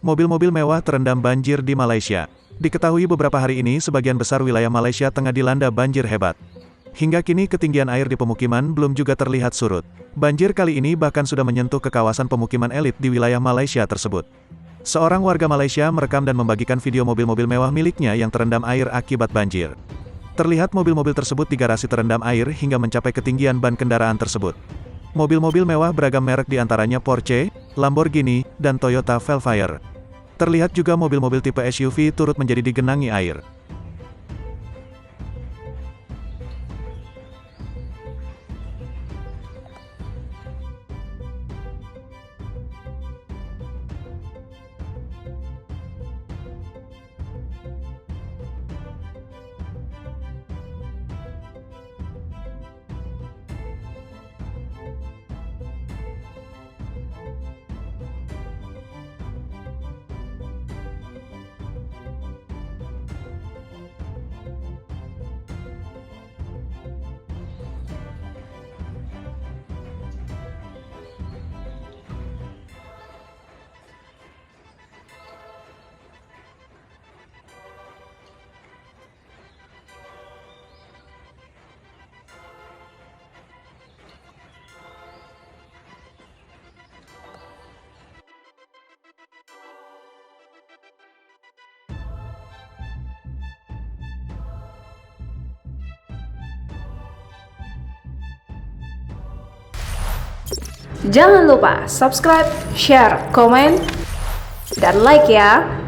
Mobil-mobil mewah terendam banjir di Malaysia. Diketahui beberapa hari ini sebagian besar wilayah Malaysia tengah dilanda banjir hebat. Hingga kini ketinggian air di pemukiman belum juga terlihat surut. Banjir kali ini bahkan sudah menyentuh ke kawasan pemukiman elit di wilayah Malaysia tersebut. Seorang warga Malaysia merekam dan membagikan video mobil-mobil mewah miliknya yang terendam air akibat banjir. Terlihat mobil-mobil tersebut di garasi terendam air hingga mencapai ketinggian ban kendaraan tersebut. Mobil-mobil mewah beragam merek diantaranya Porsche, Lamborghini, dan Toyota Velfire. Terlihat juga mobil-mobil tipe SUV turut menjadi digenangi air. Jangan lupa subscribe, share, komen, dan like ya.